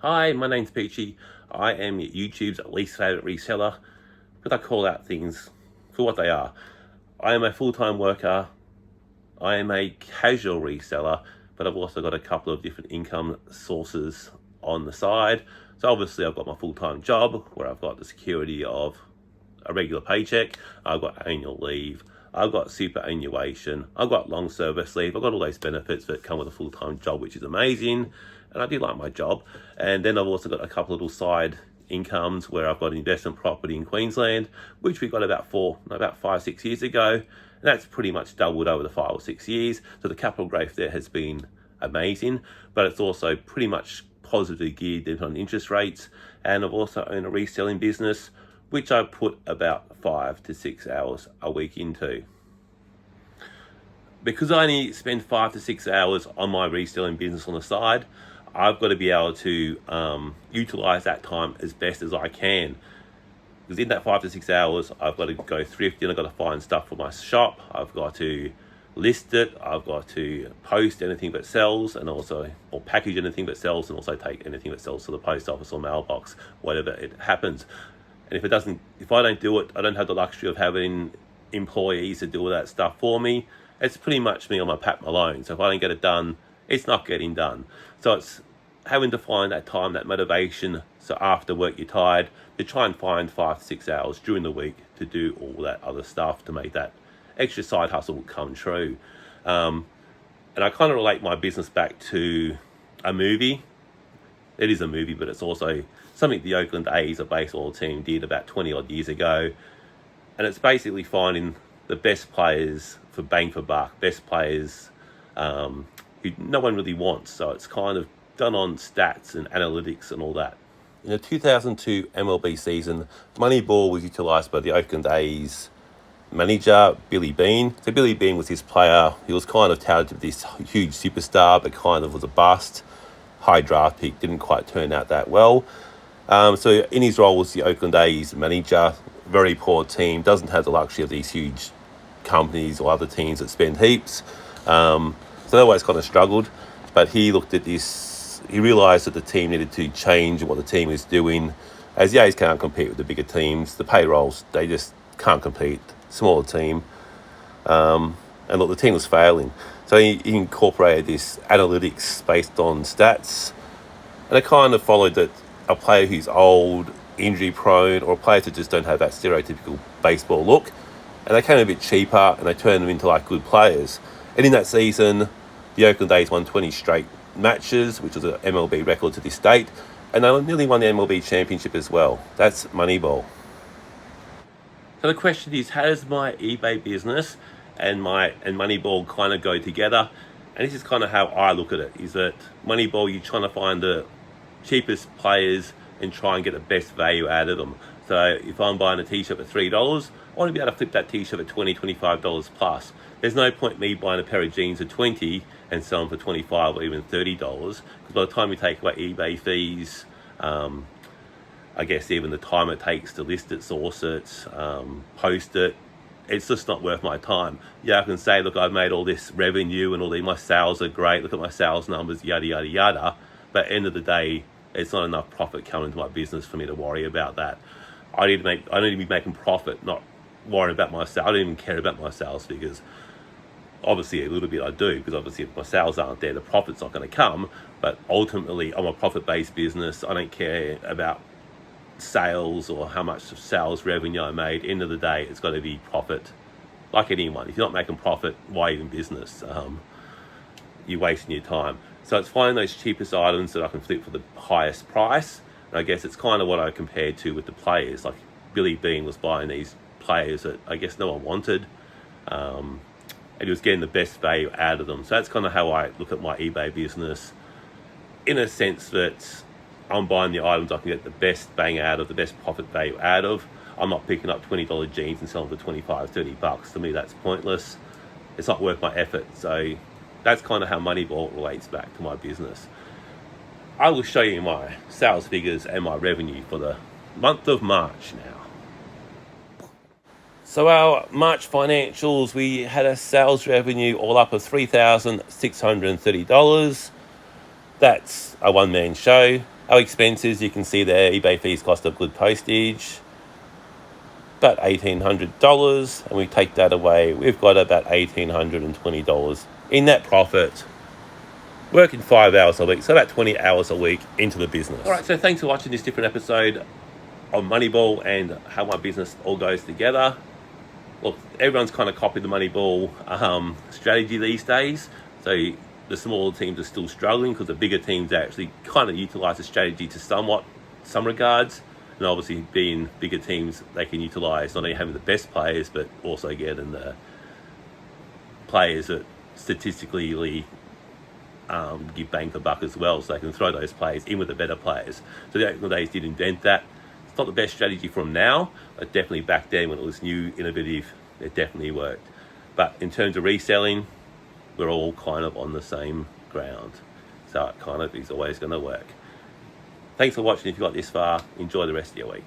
Hi, my name's Peachy. I am YouTube's least favourite reseller, but I call out things for what they are. I am a full-time worker. I am a casual reseller, but I've also got a couple of different income sources on the side. So obviously I've got my full-time job where I've got the security of a regular paycheck. I've got annual leave. I've got superannuation. I've got long service leave. I've got all those benefits that come with a full-time job, which is amazing. And I do like my job. And then I've also got a couple of little side incomes where I've got an investment property in Queensland, which we got about 5-6 years ago. And that's pretty much doubled over the 5 or 6 years. So the capital growth there has been amazing, but it's also pretty much positively geared on interest rates. And I've also owned a reselling business, which I put about 5 to 6 hours a week into. Because I only spend 5 to 6 hours on my reselling business on the side, I've got to be able to utilize that time as best as I can. Because in that 5 to 6 hours, I've got to go thrifting, I've got to find stuff for my shop, I've got to list it, I've got to post anything that sells, and also, or package anything that sells, and also take anything that sells to the post office or mailbox, whatever it happens. And if I don't do it, I don't have the luxury of having employees to do all that stuff for me. It's pretty much me on my pat alone. So if I don't get it done, it's not getting done. So it's having to find that time, that motivation. So after work, you're tired, to try and find 5 to 6 hours during the week to do all that other stuff to make that extra side hustle come true. And I kind of relate my business back to a movie. It is a movie, but it's also something the Oakland A's, a baseball team, did about 20 odd years ago. And it's basically finding the best players for bang for buck, best players who no one really wants. So it's kind of done on stats and analytics and all that. In the 2002 MLB season, Moneyball was utilised by the Oakland A's manager, Billy Beane. So Billy Beane was his player. He was kind of touted to be this huge superstar, but kind of was a bust. High draft pick, didn't quite turn out that well. So in his role was the Oakland A's manager, very poor team, doesn't have the luxury of these huge companies or other teams that spend heaps. So they always kind of struggled, but he looked at this, he realised that the team needed to change what the team is doing. As the A's can't compete with the bigger teams, the payrolls, they just can't compete, smaller team. And look, the team was failing. So he incorporated this analytics based on stats, and it kind of followed that a player who's old, injury prone, or players that just don't have that stereotypical baseball look, and they came a bit cheaper and they turned them into like good players. And in that season, the Oakland A's won 20 straight matches, which was an MLB record to this date, and they nearly won the MLB championship as well. That's Moneyball. So the question is, how does my eBay business and Moneyball kind of go together? And this is kind of how I look at it, is that Moneyball, you're trying to find the cheapest players and try and get the best value out of them. So if I'm buying a t-shirt for $3, I want to be able to flip that t-shirt for $20, $25 plus. There's no point me buying a pair of jeans for $20 and selling for $25 or even $30, because by the time you take away eBay fees, I guess even the time it takes to list it, source it, post it, it's just not worth my time. Yeah, I can say, look, I've made all this revenue and all my sales are great, look at my sales numbers, yada, yada, yada. But at the end of the day, it's not enough profit coming into my business for me to worry about that. I need to be making profit, not worrying about my sales. I don't even care about my sales figures. Obviously, a little bit I do, because obviously if my sales aren't there, the profit's not going to come. But ultimately, I'm a profit-based business. I don't care about sales or how much sales revenue I made. End of the day, it's got to be profit. Like anyone, if you're not making profit, why even business? You're wasting your time. So it's finding those cheapest items that I can flip for the highest price. And I guess it's kind of what I compared to with the players. Like Billy Beane was buying these players that I guess no one wanted, and he was getting the best value out of them. So that's kind of how I look at my eBay business, in a sense that I'm buying the items I can get the best bang out of, the best profit value out of. I'm not picking up $20 jeans and selling for $25, $30. To me, that's pointless. It's not worth my effort. So that's kind of how Moneyball relates back to my business. I will show you my sales figures and my revenue for the month of March now. So our March financials, we had a sales revenue all up of $3,630. That's a one-man show. Our expenses, you can see there, eBay fees cost of good postage, about $1,800, and we take that away, we've got about $1,820 in net profit, working 5 hours a week, so about 20 hours a week into the business. All right, so thanks for watching this different episode on Moneyball and how my business all goes together. Look, everyone's kind of copied the Moneyball strategy these days, so the smaller teams are still struggling because the bigger teams actually kind of utilize the strategy to some regards. And obviously, being bigger teams, they can utilize not only having the best players, but also getting the players that statistically give bang for buck as well, so they can throw those players in with the better players. So the Oakland Athletics did invent that. It's not the best strategy from now, but definitely back then when it was new, innovative, it definitely worked. But in terms of reselling, we're all kind of on the same ground, so it kind of is always going to work. Thanks for watching. If you got this far, enjoy the rest of your week.